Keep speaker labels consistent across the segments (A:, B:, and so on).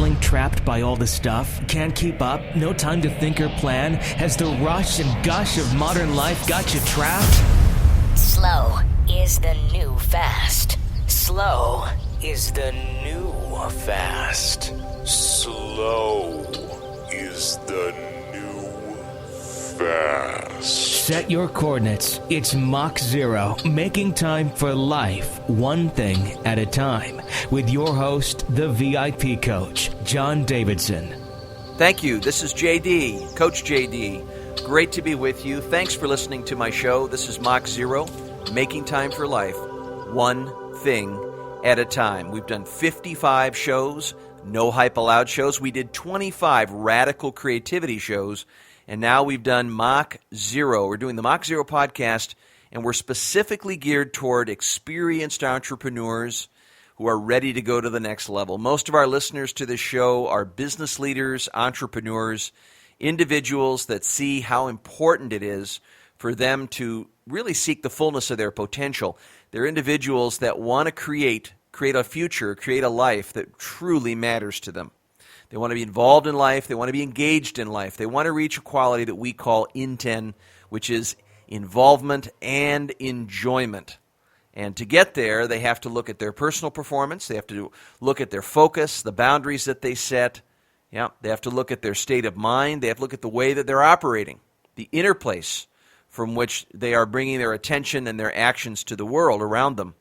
A: Feeling trapped by all the stuff? Can't keep up? No time to think or plan? Has the rush and gush of modern life got you trapped?
B: Slow is the new fast. Slow is the new fast.
C: Slow is the new fast.
A: Set your coordinates. It's Mach 0, making time for life, one thing at a time, with your host, the VIP coach, John Davidson.
D: Thank you. This is JD, Coach JD. Great to be with you. Thanks for listening to my show. This is Mach 0, making time for life, one thing at a time. We've done 55 shows, no hype allowed shows. We did 25 radical creativity shows. And now we've done Mach 0. We're doing the Mach 0 podcast, and we're specifically geared toward experienced entrepreneurs who are ready to go to the next level. Most of our listeners to this show are business leaders, entrepreneurs, individuals that see how important it is for them to really seek the fullness of their potential. They're individuals that want to create a future, create a life that truly matters to them. They want to be involved in life. They want to be engaged in life. They want to reach a quality that we call INTEN, which is involvement and enjoyment. And to get there, they have to look at their personal performance. They have to look at their focus, the boundaries that they set. Yeah, they have to look at their state of mind. They have to look at the way that they're operating, the inner place from which they are bringing their attention and their actions to the world around them.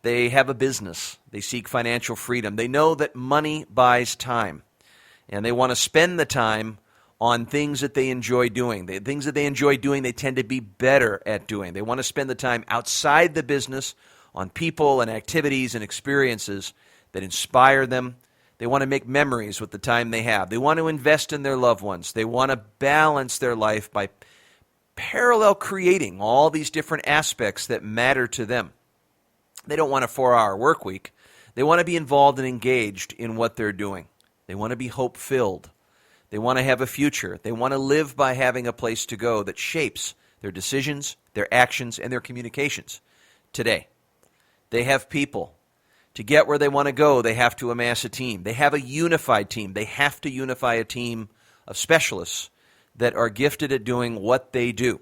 D: They have a business. They seek financial freedom. They know that money buys time. And they want to spend the time on things that they enjoy doing. The things that they enjoy doing, they tend to be better at doing. They want to spend the time outside the business on people and activities and experiences that inspire them. They want to make memories with the time they have. They want to invest in their loved ones. They want to balance their life by parallel creating all these different aspects that matter to them. They don't want a 4-hour work week. They want to be involved and engaged in what they're doing. They want to be hope-filled. They want to have a future. They want to live by having a place to go that shapes their decisions, their actions, and their communications today. They have people. To get where they want to go, they have to amass a team. They have a unified team. They have to unify a team of specialists that are gifted at doing what they do.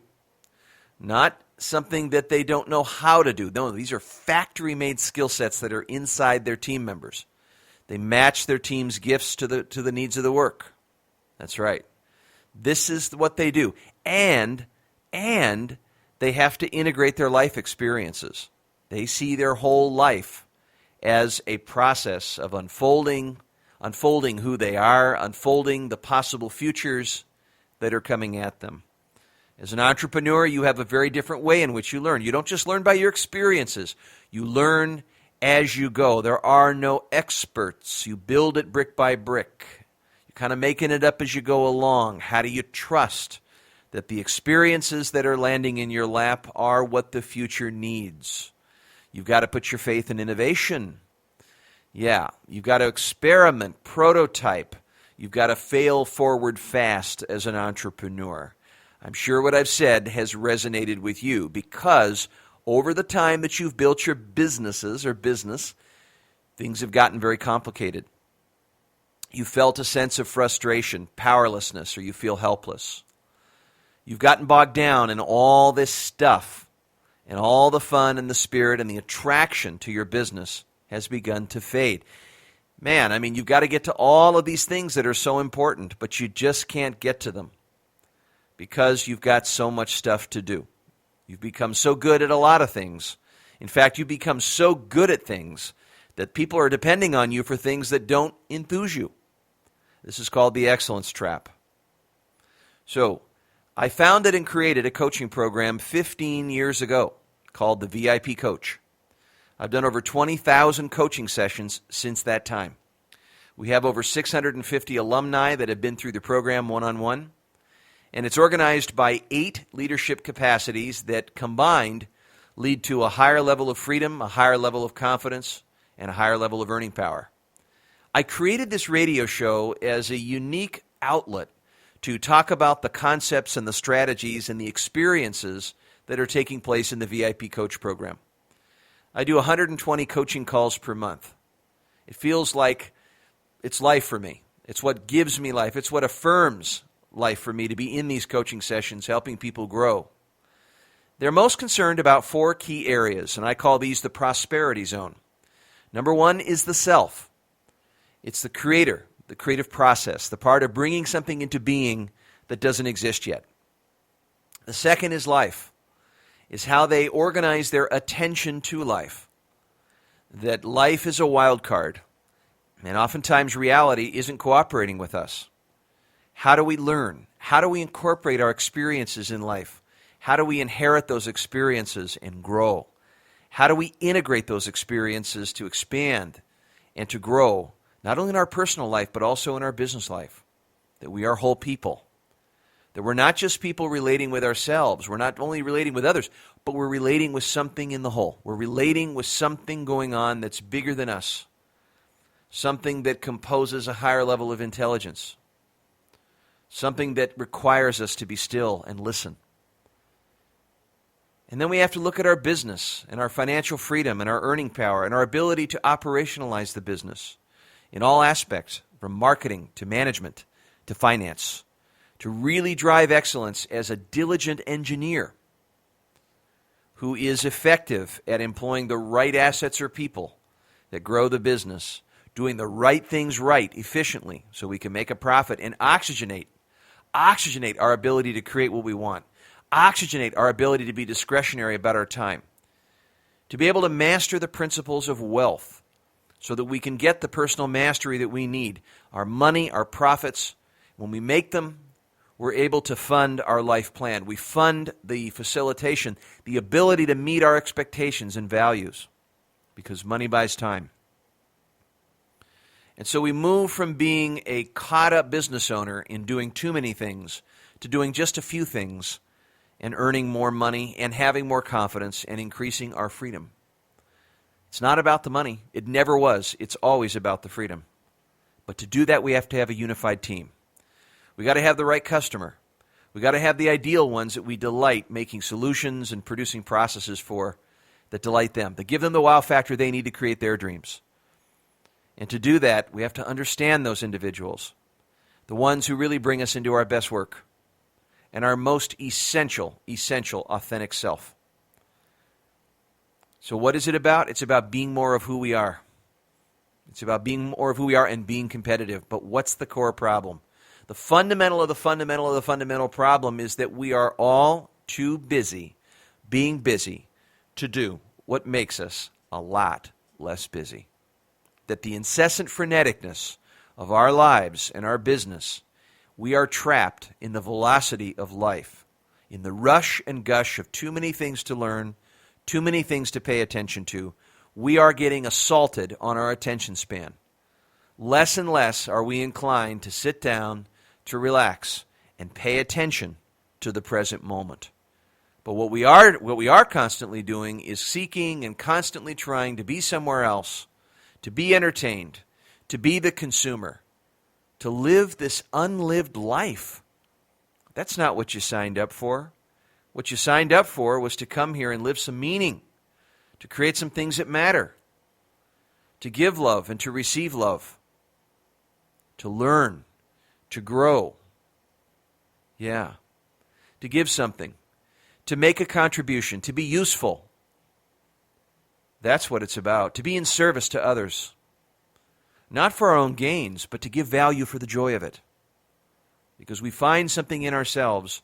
D: Not something that they don't know how to do. No, these are factory-made skill sets that are inside their team members. They match their team's gifts to the needs of the work. That's right. This is what they do. And they have to integrate their life experiences. They see their whole life as a process of unfolding who they are, unfolding the possible futures that are coming at them. As an entrepreneur, you have a very different way in which you learn. You don't just learn by your experiences. You learn as you go. There are no experts. You build it brick by brick. You're kind of making it up as you go along. How do you trust that the experiences that are landing in your lap are what the future needs? You've got to put your faith in innovation. Yeah, you've got to experiment, prototype. You've got to fail forward fast as an entrepreneur. I'm sure what I've said has resonated with you because over the time that you've built your businesses or business, things have gotten very complicated. You felt a sense of frustration, powerlessness, or you feel helpless. You've gotten bogged down in all this stuff, and all the fun and the spirit and the attraction to your business has begun to fade. Man, I mean, you've got to get to all of these things that are so important, but you just can't get to them because you've got so much stuff to do. You've become so good at a lot of things. In fact, you become so good at things that people are depending on you for things that don't enthuse you. This is called the excellence trap. So, I founded and created a coaching program 15 years ago called the VIP Coach. I've done over 20,000 coaching sessions since that time. We have over 650 alumni that have been through the program one-on-one. And it's organized by 8 leadership capacities that combined lead to a higher level of freedom, a higher level of confidence, and a higher level of earning power. I created this radio show as a unique outlet to talk about the concepts and the strategies and the experiences that are taking place in the VIP Coach program. I do 120 coaching calls per month. It feels like It's life for me. It's what gives me life. It's what affirms life for me to be in these coaching sessions, helping people grow. They're most concerned about 4 key areas, and I call these the prosperity zone. Number 1 is the self. It's the creator, the creative process, the part of bringing something into being that doesn't exist yet. The second is life, is how they organize their attention to life. That life is a wild card, and oftentimes reality isn't cooperating with us. How do we learn? How do we incorporate our experiences in life? How do we inherit those experiences and grow? How do we integrate those experiences to expand and to grow, not only in our personal life, but also in our business life? That we are whole people. That we're not just people relating with ourselves. We're not only relating with others, but we're relating with something in the whole. We're relating with something going on that's bigger than us. Something that composes a higher level of intelligence. Something that requires us to be still and listen. And then we have to look at our business and our financial freedom and our earning power and our ability to operationalize the business in all aspects, from marketing to management to finance, to really drive excellence as a diligent engineer who is effective at employing the right assets or people that grow the business, doing the right things right efficiently so we can make a profit and oxygenate our ability to create what we want. Oxygenate our ability to be discretionary about our time, to be able to master the principles of wealth so that we can get the personal mastery that we need. Our money, our profits, when we make them, we're able to fund our life plan. We fund the facilitation, the ability to meet our expectations and values, because money buys time. And so we move from being a caught-up business owner in doing too many things to doing just a few things and earning more money and having more confidence and increasing our freedom. It's not about the money. It never was. It's always about the freedom. But to do that, we have to have a unified team. We got to have the right customer. We got to have the ideal ones that we delight making solutions and producing processes for that delight them, that give them the wow factor they need to create their dreams. And to do that, we have to understand those individuals, the ones who really bring us into our best work and our most essential, authentic self. So what is it about? It's about being more of who we are. It's about being more of who we are and being competitive. But what's the core problem? The fundamental of the fundamental of the fundamental problem is that we are all too busy being busy to do what makes us a lot less busy. That the incessant freneticness of our lives and our business, we are trapped in the velocity of life, in the rush and gush of too many things to learn, too many things to pay attention to. We are getting assaulted on our attention span. Less and less are we inclined to sit down, to relax, and pay attention to the present moment. But what we are constantly doing is seeking and constantly trying to be somewhere else, to be entertained, to be the consumer, to live this unlived life. That's not what you signed up for. What you signed up for was to come here and live some meaning, to create some things that matter, to give love and to receive love, to learn, to grow. Yeah, to give something, to make a contribution, to be useful. That's what it's about, to be in service to others. Not for our own gains, but to give value for the joy of it. Because we find something in ourselves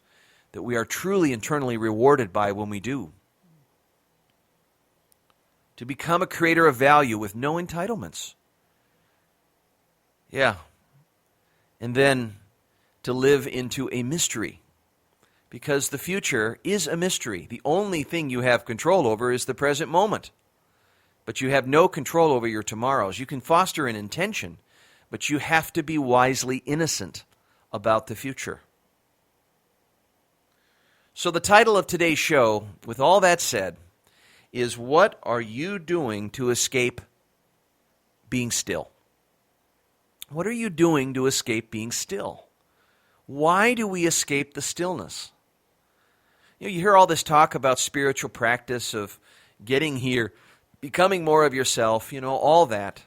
D: that we are truly internally rewarded by when we do. To become a creator of value with no entitlements. Yeah. And then to live into a mystery. Because the future is a mystery. The only thing you have control over is the present moment. But you have no control over your tomorrows. You can foster an intention, but you have to be wisely innocent about the future. So the title of today's show, with all that said, is What Are You Doing to Escape Being Still? What are you doing to escape being still? Why do we escape the stillness? You hear all this talk about spiritual practice, of getting here, becoming more of yourself, all that.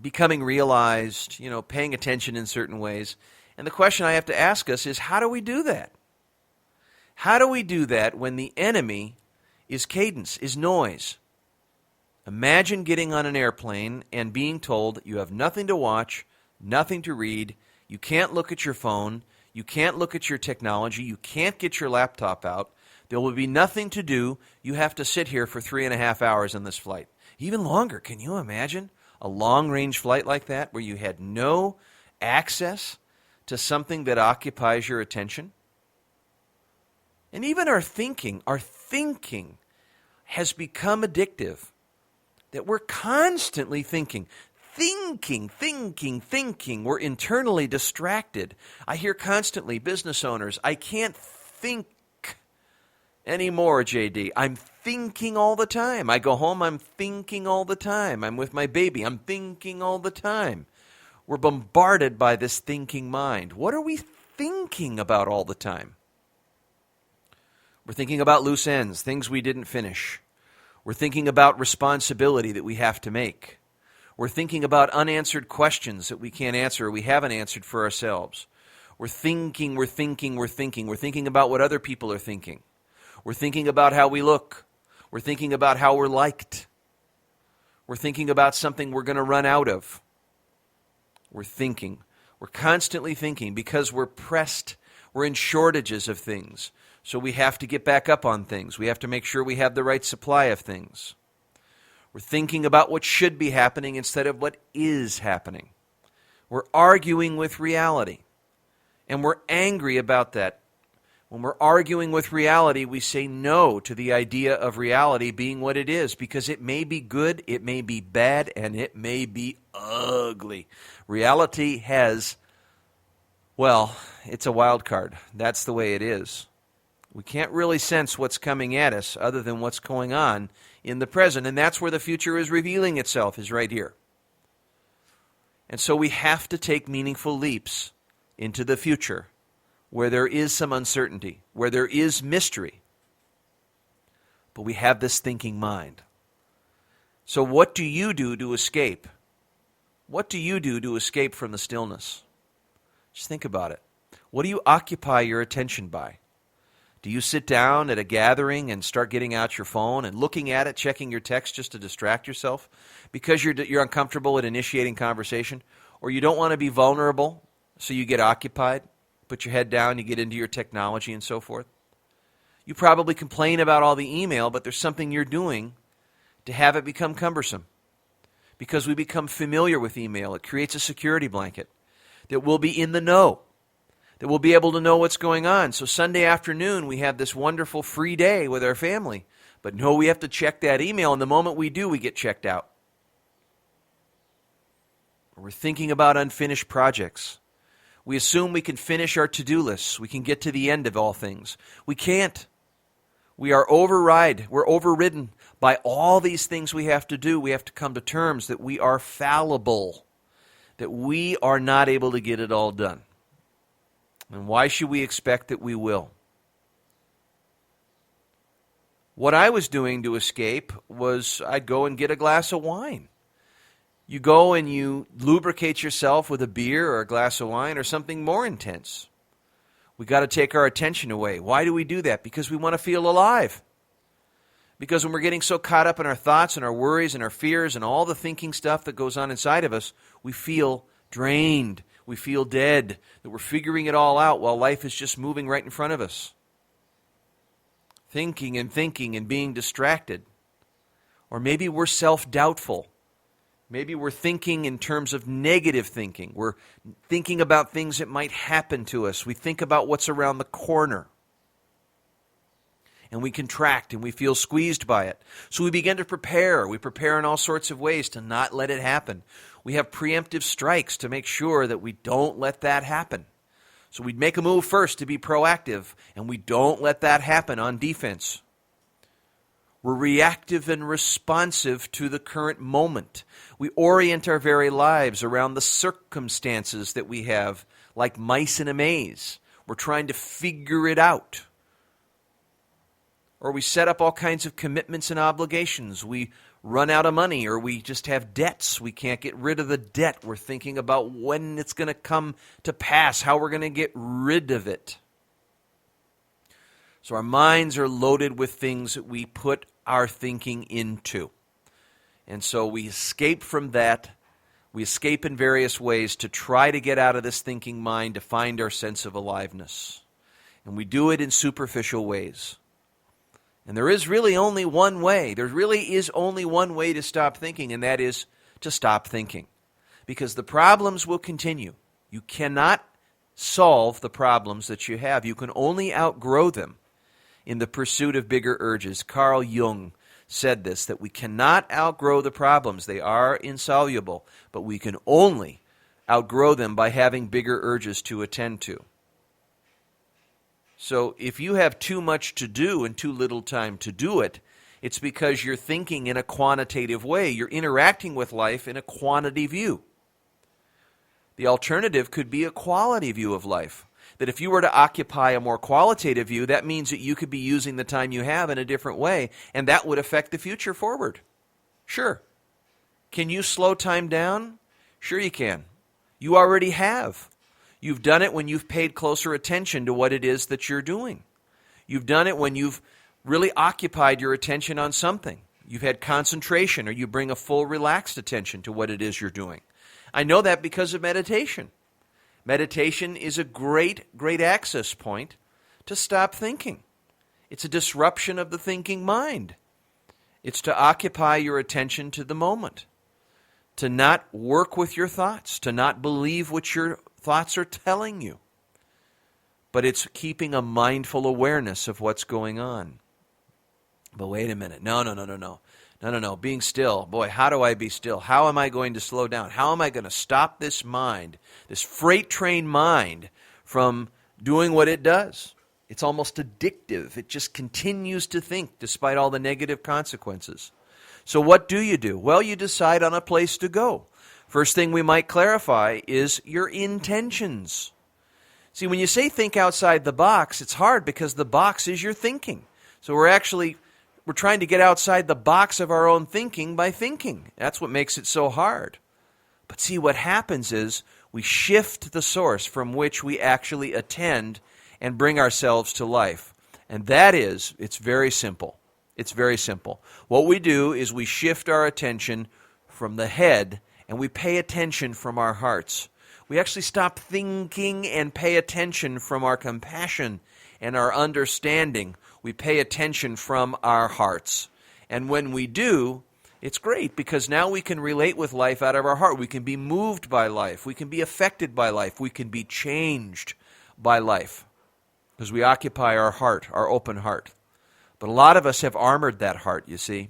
D: becoming realized, paying attention in certain ways. And the question I have to ask us is, how do we do that? How do we do that when the enemy is cadence, is noise? Imagine getting on an airplane and being told you have nothing to watch, nothing to read, you can't look at your phone, you can't look at your technology, you can't get your laptop out, there will be nothing to do, you have to sit here for 3.5 hours on this flight. Even longer, can you imagine a long-range flight like that where you had no access to something that occupies your attention? And even our thinking has become addictive, that we're constantly thinking. We're internally distracted. I hear constantly business owners, I can't think anymore, JD. I'm thinking all the time. I go home, I'm thinking all the time. I'm with my baby, I'm thinking all the time. We're bombarded by this thinking mind. What are we thinking about all the time? We're thinking about loose ends, things we didn't finish. We're thinking about responsibility that we have to make. We're thinking about unanswered questions that we can't answer or we haven't answered for ourselves. We're thinking about what other people are thinking. We're thinking about how we look. We're thinking about how we're liked. We're thinking about something we're going to run out of. We're thinking. We're constantly thinking because we're pressed. We're in shortages of things. So we have to get back up on things. We have to make sure we have the right supply of things. We're thinking about what should be happening instead of what is happening. We're arguing with reality. And we're angry about that. When we're arguing with reality, we say no to the idea of reality being what it is, because it may be good, it may be bad, and it may be ugly. Reality has, it's a wild card. That's the way it is. We can't really sense what's coming at us other than what's going on in the present. And that's where the future is revealing itself, is right here. And so we have to take meaningful leaps into the future where there is some uncertainty, where there is mystery. But we have this thinking mind. So what do you do to escape? What do you do to escape from the stillness? Just think about it. What do you occupy your attention by? Do you sit down at a gathering and start getting out your phone and looking at it, checking your text just to distract yourself because you're uncomfortable at initiating conversation, or you don't want to be vulnerable, so you get occupied, put your head down, you get into your technology and so forth? You probably complain about all the email, but there's something you're doing to have it become cumbersome. Because we become familiar with email, it creates a security blanket that we'll be in the know, that we'll be able to know what's going on. So Sunday afternoon, we have this wonderful free day with our family. But no, we have to check that email, and the moment we do, we get checked out. We're thinking about unfinished projects. We assume we can finish our to-do lists. We can get to the end of all things. We can't. We're overridden by all these things we have to do. We have to come to terms that we are fallible, that we are not able to get it all done. And why should we expect that we will? What I was doing to escape was I'd go and get a glass of wine. You go and you lubricate yourself with a beer or a glass of wine or something more intense. We got to take our attention away. Why do we do that? Because we want to feel alive. Because when we're getting so caught up in our thoughts and our worries and our fears and all the thinking stuff that goes on inside of us, we feel drained. We feel dead, that we're figuring it all out while life is just moving right in front of us. Thinking and being distracted. Or maybe we're self-doubtful. Maybe we're thinking in terms of negative thinking. We're thinking about things that might happen to us. We think about what's around the corner. And we contract and we feel squeezed by it. So we begin to prepare. We prepare in all sorts of ways to not let it happen. We have preemptive strikes to make sure that we don't let that happen. So we'd make a move first to be proactive, and we don't let that happen on defense. We're reactive and responsive to the current moment. We orient our very lives around the circumstances that we have, like mice in a maze. We're trying to figure it out. Or we set up all kinds of commitments and obligations. We run out of money, or we just have debts. We can't get rid of the debt. We're thinking about when it's going to come to pass, how we're going to get rid of it. So our minds are loaded with things that we put our thinking into. And so we escape from that. We escape in various ways to try to get out of this thinking mind to find our sense of aliveness. And we do it in superficial ways. And there is really only one way. There really is only one way to stop thinking, and that is to stop thinking. Because the problems will continue. You cannot solve the problems that you have. You can only outgrow them in the pursuit of bigger urges. Carl Jung said this, that we cannot outgrow the problems. They are insoluble, but we can only outgrow them by having bigger urges to attend to. So if you have too much to do and too little time to do it, it's because you're thinking in a quantitative way. You're interacting with life in a quantity view. The alternative could be a quality view of life. That if you were to occupy a more qualitative view, that means that you could be using the time you have in a different way, and that would affect the future forward. Sure. Can you slow time down? Sure you can. You already have. You've done it when you've paid closer attention to what it is that you're doing. You've done it when you've really occupied your attention on something. You've had concentration, or you bring a full relaxed attention to what it is you're doing. I know that because of meditation. Meditation is a great access point to stop thinking. It's a disruption of the thinking mind. It's to occupy your attention to the moment, to not work with your thoughts, to not believe what your thoughts are telling you. But it's keeping a mindful awareness of what's going on. But wait a minute. No. Being still. Boy, how do I be still? How am I going to slow down? How am I going to stop this mind, this freight train mind, from doing what it does? It's almost addictive. It just continues to think despite all the negative consequences. So what do? Well, you decide on a place to go. First thing we might clarify is your intentions. See, when you say think outside the box, it's hard because the box is your thinking. So we're trying to get outside the box of our own thinking by thinking. That's what makes it so hard. But see, what happens is we shift the source from which we actually attend and bring ourselves to life. And that is, it's very simple. It's very simple. What we do is we shift our attention from the head and we pay attention from our hearts. We actually stop thinking and pay attention from our compassion and our understanding. We pay attention from our hearts. And when we do, it's great because now we can relate with life out of our heart. We can be moved by life. We can be affected by life. We can be changed by life because we occupy our heart, our open heart. But a lot of us have armored that heart, you see.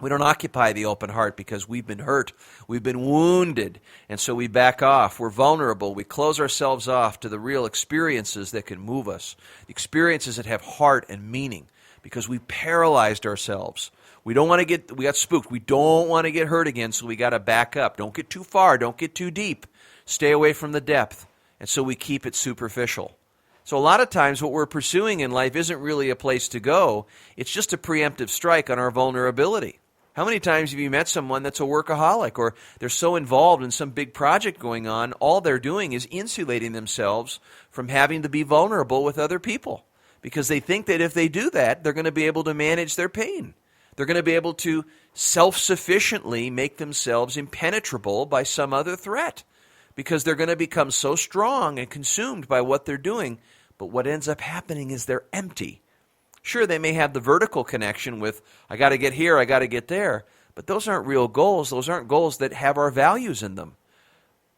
D: We don't occupy the open heart because we've been hurt, we've been wounded, and so we back off. We're vulnerable. We close ourselves off to the real experiences that can move us, the experiences that have heart and meaning, because we paralyzed ourselves. We got spooked. We don't want to get hurt again, so we got to back up. Don't get too far. Don't get too deep. Stay away from the depth. And so we keep it superficial. So a lot of times what we're pursuing in life isn't really a place to go. It's just a preemptive strike on our vulnerability. How many times have you met someone that's a workaholic, or they're so involved in some big project going on, all they're doing is insulating themselves from having to be vulnerable with other people because they think that if they do that, they're going to be able to manage their pain. They're going to be able to self-sufficiently make themselves impenetrable by some other threat because they're going to become so strong and consumed by what they're doing. But what ends up happening is they're empty. Sure, they may have the vertical connection with, I got to get here, I got to get there, but those aren't real goals. Those aren't goals that have our values in them.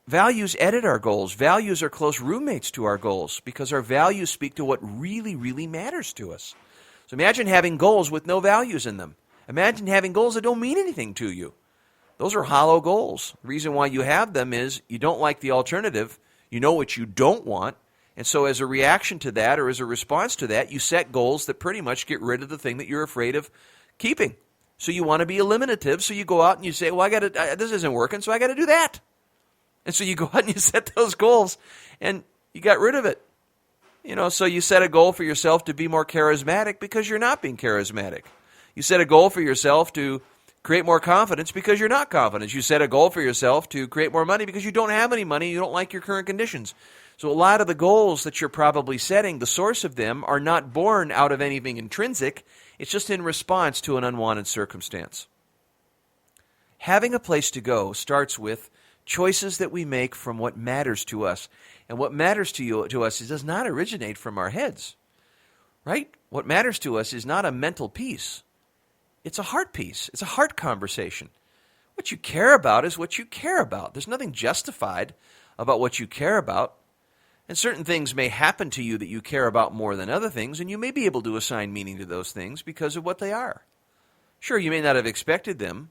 D: Values edit our goals. Values are close roommates to our goals because our values speak to what really, really matters to us. So imagine having goals with no values in them. Imagine having goals that don't mean anything to you. Those are hollow goals. The reason why you have them is you don't like the alternative. You know what you don't want. And so as a reaction to that or as a response to that, you set goals that pretty much get rid of the thing that you're afraid of keeping. So you want to be eliminative, so you go out and you say, well, this isn't working, so I got to do that. And so you go out and you set those goals, and you got rid of it. So you set a goal for yourself to be more charismatic because you're not being charismatic. You set a goal for yourself to create more confidence because you're not confident. You set a goal for yourself to create more money because you don't have any money, you don't like your current conditions. So a lot of the goals that you're probably setting, the source of them are not born out of anything intrinsic. It's just in response to an unwanted circumstance. Having a place to go starts with choices that we make from what matters to us. And what matters to us does not originate from our heads, right? What matters to us is not a mental piece. It's a heart piece. It's a heart conversation. What you care about is what you care about. There's nothing justified about what you care about. And certain things may happen to you that you care about more than other things, and you may be able to assign meaning to those things because of what they are. Sure, you may not have expected them,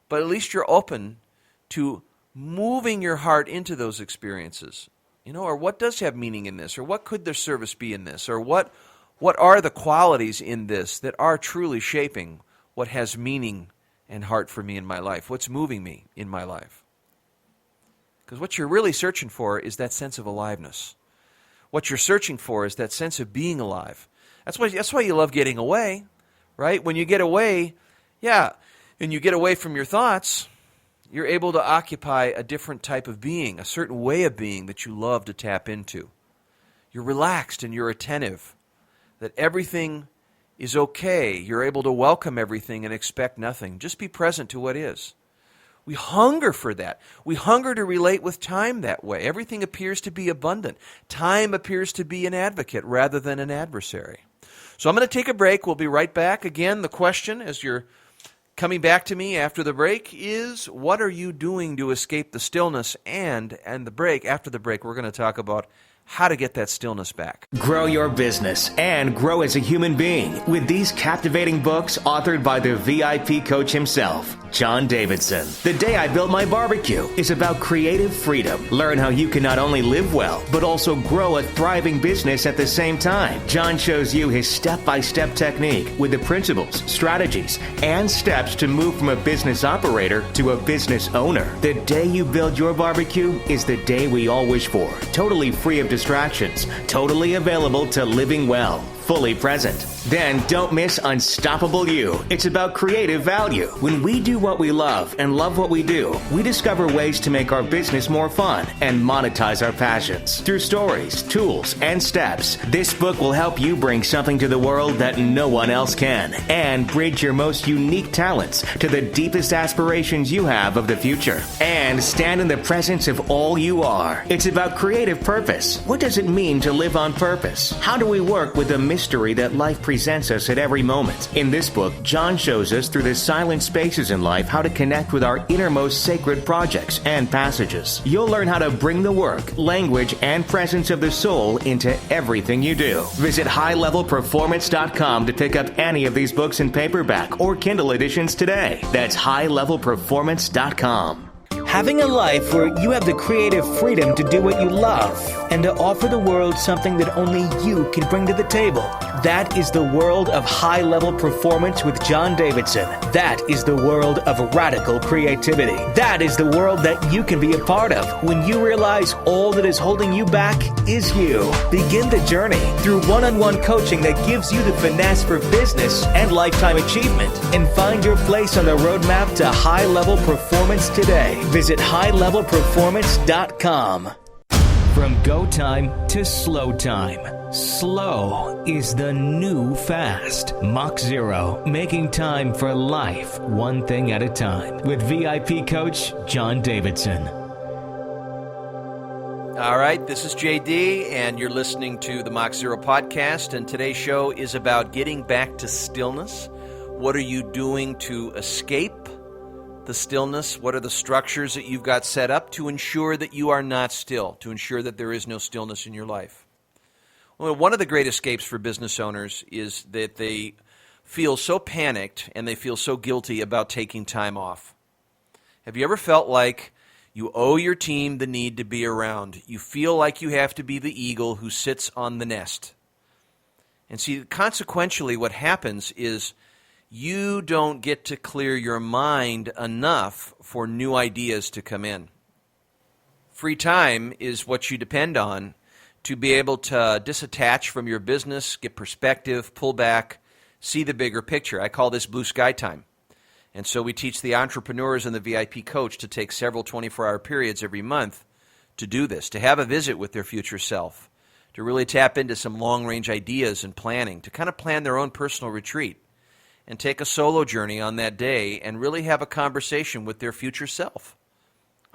D: but at least you're open to moving your heart into those experiences. Or what does have meaning in this? Or what could their service be in this? Or what are the qualities in this that are truly shaping what has meaning and heart for me in my life? What's moving me in my life? Because what you're really searching for is that sense of aliveness. What you're searching for is that sense of being alive. That's why you love getting away, right? When you get away, and you get away from your thoughts, you're able to occupy a different type of being, a certain way of being that you love to tap into. You're relaxed and you're attentive, that everything is okay. You're able to welcome everything and expect nothing. Just be present to what is. We hunger for that. We hunger to relate with time that way. Everything appears to be abundant. Time appears to be an advocate rather than an adversary. So I'm going to take a break. We'll be right back. Again, the question as you're coming back to me after the break is, what are you doing to escape the stillness? And after the break, we're going to talk about how to get that stillness back.
A: Grow your business and grow as a human being with these captivating books authored by the VIP coach himself, John Davidson. The Day I Built My Barbecue is about creative freedom. Learn how you can not only live well, but also grow a thriving business at the same time. John shows you his step-by-step technique with the principles, strategies, and steps to move from a business operator to a business owner. The day you build your barbecue is the day we all wish for. Totally free of distractions, totally available to living well, fully present. Then don't miss Unstoppable You. It's about creative value. When we do what we love and love what we do, we discover ways to make our business more fun and monetize our passions. Through stories, tools, and steps, this book will help you bring something to the world that no one else can and bridge your most unique talents to the deepest aspirations you have of the future. And stand in the presence of all you are. It's about creative purpose. What does it mean to live on purpose? How do we work with the mystery that life presents us at every moment? In this book, John shows us through the silent spaces in life how to connect with our innermost sacred projects and passages. You'll learn how to bring the work, language, and presence of the soul into everything you do. Visit highlevelperformance.com to pick up any of these books in paperback or Kindle editions today. That's highlevelperformance.com. Having a life where you have the creative freedom to do what you love and to offer the world something that only you can bring to the table. That is the world of high-level performance with John Davidson. That is the world of radical creativity. That is the world that you can be a part of when you realize all that is holding you back is you. Begin the journey through one-on-one coaching that gives you the finesse for business and lifetime achievement, and find your place on the roadmap to high-level performance today. Visit highlevelperformance.com. From go time to slow time. Slow is the new fast. Mach 0, making time for life, one thing at a time. With VIP coach John Davidson.
D: All right, this is JD, and you're listening to the Mach 0 podcast, and today's show is about getting back to stillness. What are you doing to escape the stillness? What are the structures that you've got set up to ensure that you are not still, to ensure that there is no stillness in your life? Well, one of the great escapes for business owners is that they feel so panicked and they feel so guilty about taking time off. Have you ever felt like you owe your team the need to be around? You feel like you have to be the eagle who sits on the nest. And see, consequentially, what happens is you don't get to clear your mind enough for new ideas to come in. Free time is what you depend on to be able to disattach from your business, get perspective, pull back, see the bigger picture. I call this blue sky time. And so we teach the entrepreneurs and the VIP coach to take several 24-hour periods every month to do this, to have a visit with their future self, to really tap into some long-range ideas and planning, to kind of plan their own personal retreat and take a solo journey on that day and really have a conversation with their future self.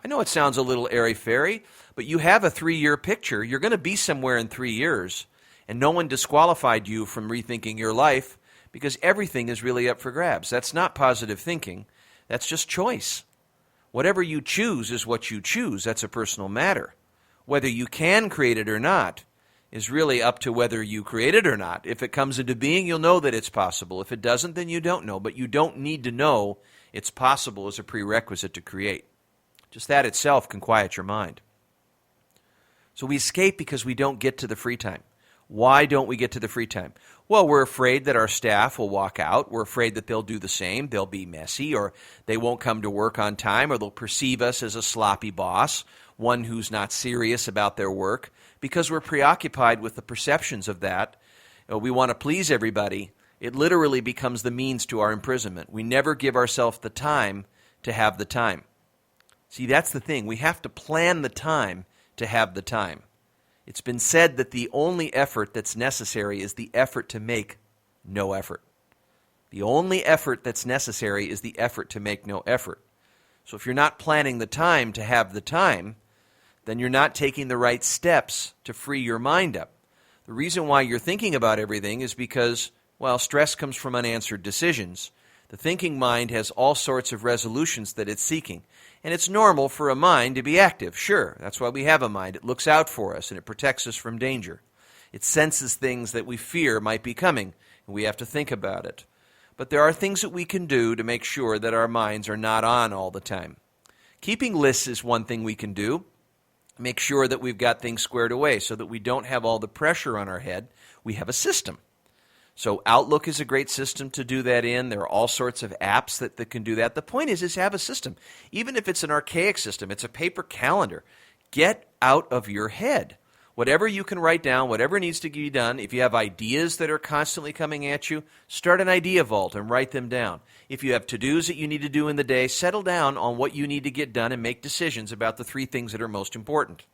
D: I know it sounds a little airy-fairy, but you have a 3-year picture. You're going to be somewhere in 3 years, and no one disqualified you from rethinking your life because everything is really up for grabs. That's not positive thinking. That's just choice. Whatever you choose is what you choose. That's a personal matter. Whether you can create it or not is really up to whether you create it or not. If it comes into being, you'll know that it's possible. If it doesn't, then you don't know. But you don't need to know it's possible as a prerequisite to create. Just that itself can quiet your mind. So we escape because we don't get to the free time. Why don't we get to the free time? Well, we're afraid that our staff will walk out. We're afraid that they'll do the same. They'll be messy, or they won't come to work on time, or they'll perceive us as a sloppy boss, one who's not serious about their work, because we're preoccupied with the perceptions of that. We want to please everybody. It literally becomes the means to our imprisonment. We never give ourselves the time to have the time. See, that's the thing. We have to plan the time to have the time. It's been said that the only effort that's necessary is the effort to make no effort. The only effort that's necessary is the effort to make no effort. So if you're not planning the time to have the time, then you're not taking the right steps to free your mind up. The reason why you're thinking about everything is because, well, stress comes from unanswered decisions. The thinking mind has all sorts of resolutions that it's seeking. And it's normal for a mind to be active, sure. That's why we have a mind. It looks out for us and it protects us from danger. It senses things that we fear might be coming, and we have to think about it. But there are things that we can do to make sure that our minds are not on all the time. Keeping lists is one thing we can do. Make sure that we've got things squared away so that we don't have all the pressure on our head. We have a system. So Outlook is a great system to do that in. There are all sorts of apps that can do that. The point is have a system. Even if it's an archaic system, it's a paper calendar. Get out of your head. Whatever you can write down, whatever needs to be done, if you have ideas that are constantly coming at you, start an idea vault and write them down. If you have to-dos that you need to do in the day, settle down on what you need to get done and make decisions about the 3 things that are most important.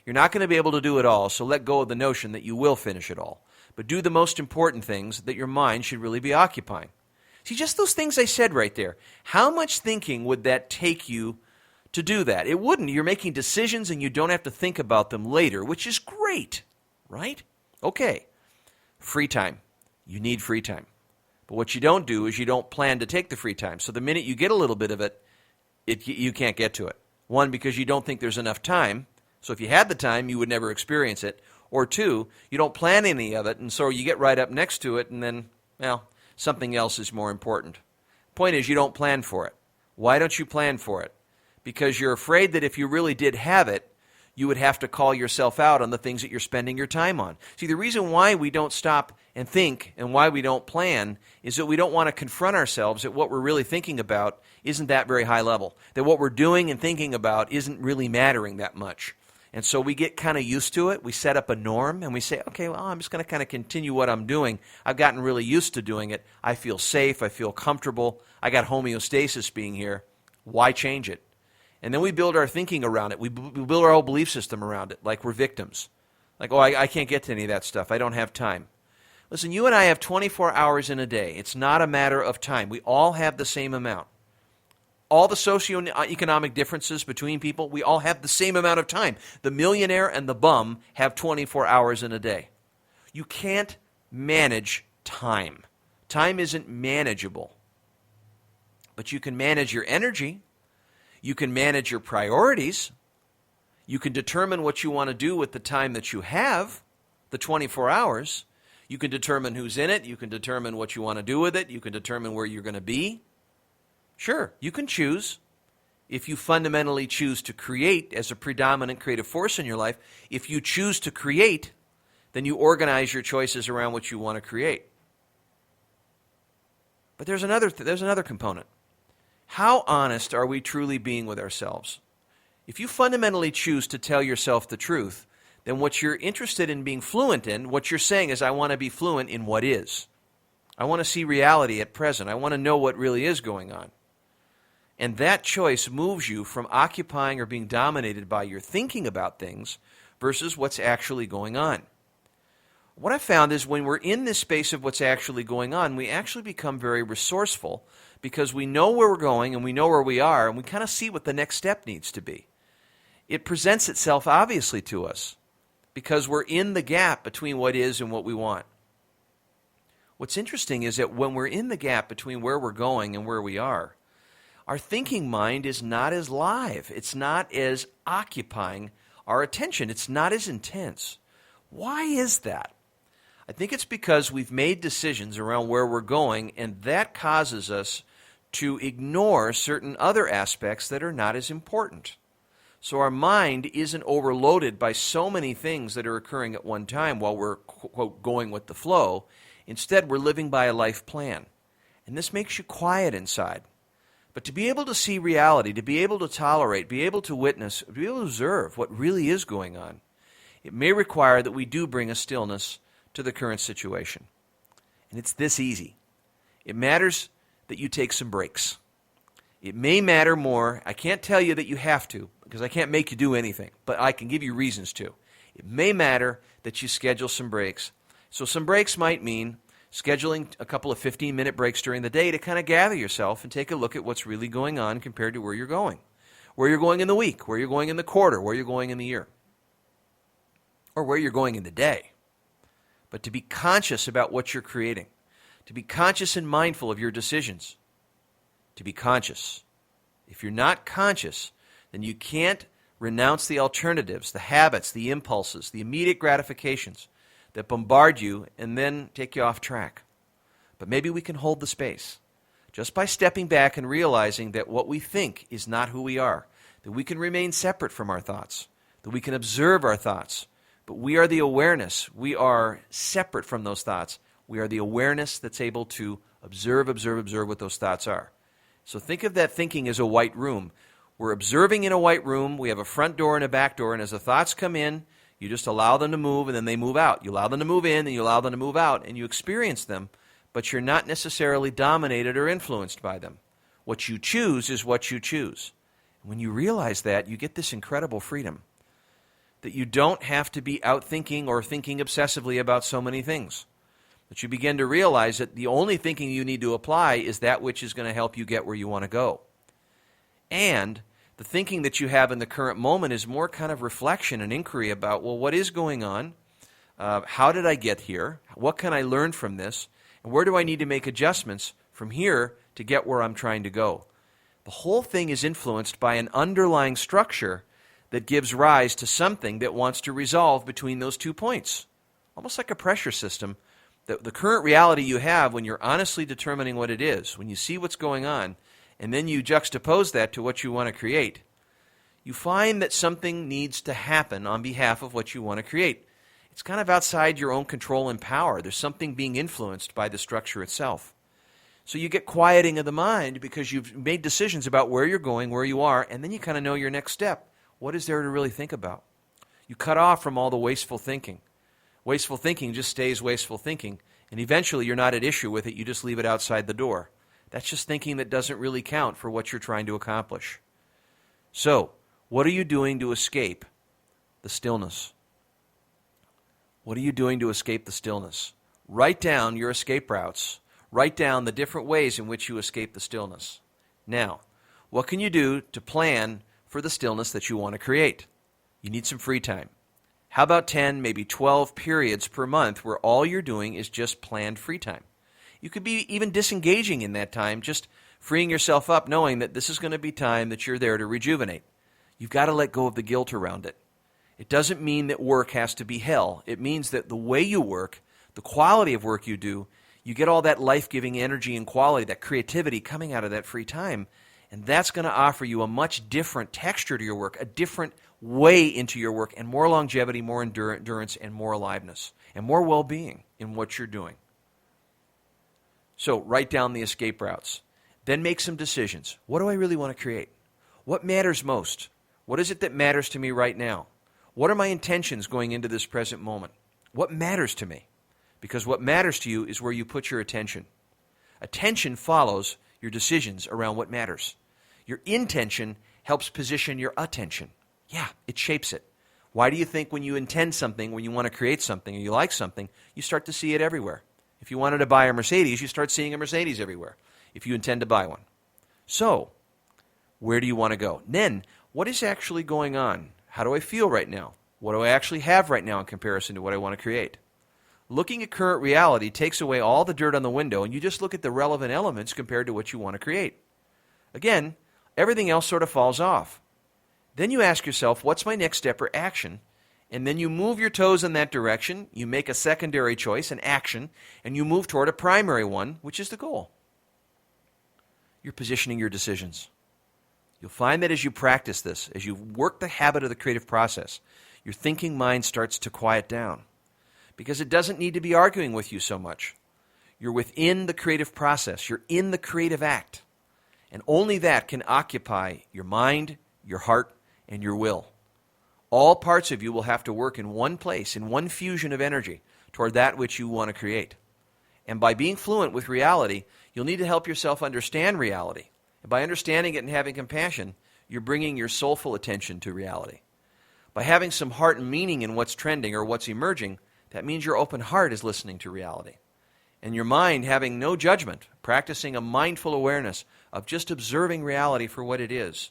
D: You're not going to be able to do it all, so let go of the notion that you will finish it all. But do the most important things that your mind should really be occupying. See, just those things I said right there. How much thinking would that take you to do that? It wouldn't. You're making decisions and you don't have to think about them later, which is great, right? Okay. Free time. You need free time. But what you don't do is you don't plan to take the free time. So the minute you get a little bit of it, you can't get to it. One, because you don't think there's enough time. So if you had the time, you would never experience it. Or 2, you don't plan any of it, and so you get right up next to it, and then, well, something else is more important. Point is, you don't plan for it. Why don't you plan for it? Because you're afraid that if you really did have it, you would have to call yourself out on the things that you're spending your time on. See, the reason why we don't stop and think and why we don't plan is that we don't want to confront ourselves that what we're really thinking about isn't that very high level, that what we're doing and thinking about isn't really mattering that much. And so we get kind of used to it. We set up a norm and we say, okay, well, I'm just going to kind of continue what I'm doing. I've gotten really used to doing it. I feel safe. I feel comfortable. I got homeostasis being here. Why change it? And then we build our thinking around it. We build our whole belief system around it, like we're victims. Like, oh, I can't get to any of that stuff. I don't have time. Listen, you and I have 24 hours in a day. It's not a matter of time. We all have the same amount. All the socioeconomic differences between people, we all have the same amount of time. The millionaire and the bum have 24 hours in a day. You can't manage time. Time isn't manageable. But you can manage your energy. You can manage your priorities. You can determine what you want to do with the time that you have, the 24 hours. You can determine who's in it. You can determine what you want to do with it. You can determine where you're going to be. Sure, you can choose. If you fundamentally choose to create as a predominant creative force in your life, if you choose to create, then you organize your choices around what you want to create. But there's another component. How honest are we truly being with ourselves? If you fundamentally choose to tell yourself the truth, then what you're interested in being fluent in, what you're saying is, I want to be fluent in what is. I want to see reality at present. I want to know what really is going on. And that choice moves you from occupying or being dominated by your thinking about things versus what's actually going on. What I found is when we're in this space of what's actually going on, we actually become very resourceful because we know where we're going and we know where we are, and we kind of see what the next step needs to be. It presents itself obviously to us because we're in the gap between what is and what we want. What's interesting is that when we're in the gap between where we're going and where we are, our thinking mind is not as live. It's not as occupying our attention. It's not as intense. Why is that? I think it's because we've made decisions around where we're going, and that causes us to ignore certain other aspects that are not as important. So our mind isn't overloaded by so many things that are occurring at one time while we're, quote, going with the flow. Instead, we're living by a life plan. And this makes you quiet inside. But to be able to see reality, to be able to tolerate, be able to witness, be able to observe what really is going on, it may require that we do bring a stillness to the current situation. And it's this easy. It matters that you take some breaks. It may matter more. I can't tell you that you have to, because I can't make you do anything, but I can give you reasons to. It may matter that you schedule some breaks. So some breaks might mean scheduling a couple of 15-minute breaks during the day to kind of gather yourself and take a look at what's really going on compared to where you're going in the week, where you're going in the quarter, where you're going in the year, or where you're going in the day. But to be conscious about what you're creating, to be conscious and mindful of your decisions, to be conscious. If you're not conscious, then you can't renounce the alternatives, the habits, the impulses, the immediate gratifications that bombard you and then take you off track. But maybe we can hold the space just by stepping back and realizing that what we think is not who we are, that we can remain separate from our thoughts, that we can observe our thoughts. But we are the awareness. We are separate from those thoughts. We are the awareness that's able to observe what those thoughts are. So think of that thinking as a white room. We're observing in a white room. We have a front door and a back door. And as the thoughts come in, you just allow them to move and then they move out. You allow them to move in and you allow them to move out. And you experience them, but you're not necessarily dominated or influenced by them. What you choose is what you choose. And when you realize that, you get this incredible freedom. That you don't have to be out thinking or thinking obsessively about so many things. But you begin to realize that the only thinking you need to apply is that which is going to help you get where you want to go. And the thinking that you have in the current moment is more kind of reflection and inquiry about, well, what is going on? How did I get here? What can I learn from this? And where do I need to make adjustments from here to get where I'm trying to go? The whole thing is influenced by an underlying structure that gives rise to something that wants to resolve between those 2 points. Almost like a pressure system. The current reality you have when you're honestly determining what it is, when you see what's going on, and then you juxtapose that to what you want to create, you find that something needs to happen on behalf of what you want to create. It's kind of outside your own control and power. There's something being influenced by the structure itself. So you get quieting of the mind because you've made decisions about where you're going, where you are, and then you kind of know your next step. What is there to really think about? You cut off from all the wasteful thinking. Wasteful thinking just stays wasteful thinking, and eventually you're not at issue with it. You just leave it outside the door. That's just thinking that doesn't really count for what you're trying to accomplish. So, what are you doing to escape the stillness? What are you doing to escape the stillness? Write down your escape routes. Write down the different ways in which you escape the stillness. Now, what can you do to plan for the stillness that you want to create? You need some free time. How about 10, maybe 12 periods per month where all you're doing is just planned free time? You could be even disengaging in that time, just freeing yourself up, knowing that this is going to be time that you're there to rejuvenate. You've got to let go of the guilt around it. It doesn't mean that work has to be hell. It means that the way you work, the quality of work you do, you get all that life-giving energy and quality, that creativity coming out of that free time. And that's going to offer you a much different texture to your work, a different way into your work, and more longevity, more endurance, and more aliveness, and more well-being in what you're doing. So write down the escape routes. Then make some decisions. What do I really want to create? What matters most? What is it that matters to me right now? What are my intentions going into this present moment? What matters to me? Because what matters to you is where you put your attention. Attention follows your decisions around what matters. Your intention helps position your attention. Yeah, it shapes it. Why do you think when you intend something, when you want to create something, or you like something, you start to see it everywhere? If you wanted to buy a Mercedes, you start seeing a Mercedes everywhere if you intend to buy one. So, where do you want to go? Then, what is actually going on? How do I feel right now? What do I actually have right now in comparison to what I want to create? Looking at current reality takes away all the dirt on the window, and you just look at the relevant elements compared to what you want to create. Again, everything else sort of falls off. Then you ask yourself, what's my next step or action? And then you move your toes in that direction, you make a secondary choice, an action, and you move toward a primary one, which is the goal. You're positioning your decisions. You'll find that as you practice this, as you work the habit of the creative process, your thinking mind starts to quiet down. Because it doesn't need to be arguing with you so much. You're within the creative process. You're in the creative act. And only that can occupy your mind, your heart, and your will. All parts of you will have to work in one place, in one fusion of energy, toward that which you want to create. And by being fluent with reality, you'll need to help yourself understand reality. And by understanding it and having compassion, you're bringing your soulful attention to reality. By having some heart and meaning in what's trending or what's emerging, that means your open heart is listening to reality. And your mind having no judgment, practicing a mindful awareness of just observing reality for what it is,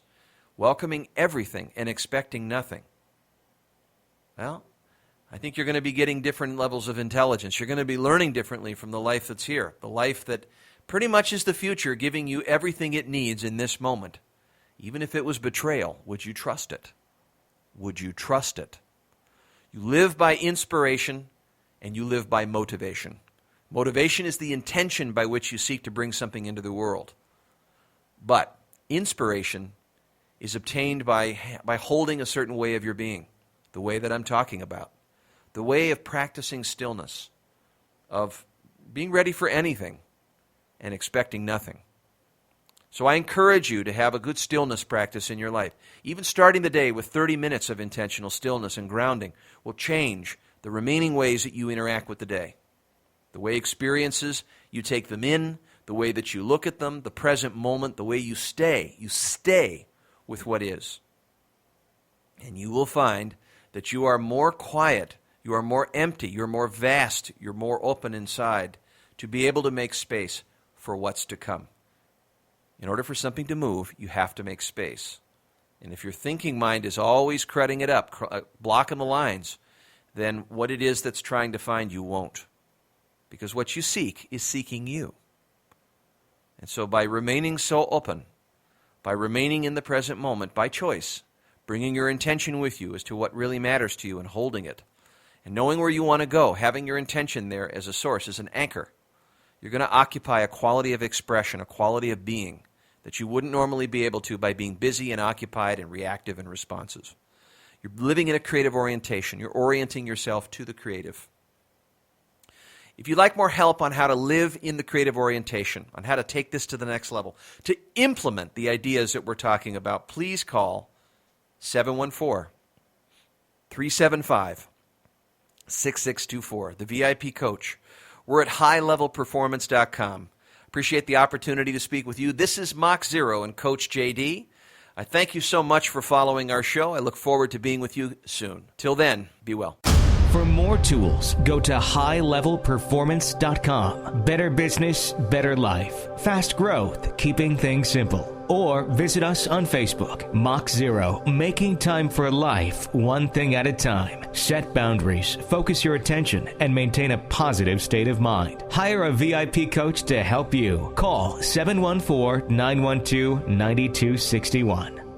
D: welcoming everything and expecting nothing. Well, I think you're going to be getting different levels of intelligence. You're going to be learning differently from the life that's here, the life that pretty much is the future, giving you everything it needs in this moment. Even if it was betrayal, would you trust it? Would you trust it? You live by inspiration and you live by motivation. Motivation is the intention by which you seek to bring something into the world. But inspiration is obtained by holding a certain way of your being, the way that I'm talking about, the way of practicing stillness, of being ready for anything and expecting nothing. So I encourage you to have a good stillness practice in your life. Even starting the day with 30 minutes of intentional stillness and grounding will change the remaining ways that you interact with the day. The way experiences, you take them in, the way that you look at them, the present moment, the way you stay with what is. And you will find that you are more quiet, you are more empty, you're more vast, you're more open inside to be able to make space for what's to come. In order for something to move, you have to make space. And if your thinking mind is always cruddying it up, blocking the lines, then what it is that's trying to find you won't. Because what you seek is seeking you. And so by remaining so open, by remaining in the present moment, by choice, bringing your intention with you as to what really matters to you and holding it, and knowing where you want to go, having your intention there as a source, as an anchor, you're going to occupy a quality of expression, a quality of being that you wouldn't normally be able to by being busy and occupied and reactive and responsive. You're living in a creative orientation. You're orienting yourself to the creative. If you'd like more help on how to live in the creative orientation, on how to take this to the next level, to implement the ideas that we're talking about, please call 714-375-6624, the VIP coach. We're at highlevelperformance.com. Appreciate the opportunity to speak with you. This is Mach Zero and Coach JD. I thank you so much for following our show. I look forward to being with you soon. Till then, be well.
A: For more tools, go to highlevelperformance.com. Better business, better life. Fast growth, keeping things simple. Or visit us on Facebook. Mach Zero, making time for life, one thing at a time. Set boundaries, focus your attention, and maintain a positive state of mind. Hire a VIP coach to help you. Call 714-912-9261.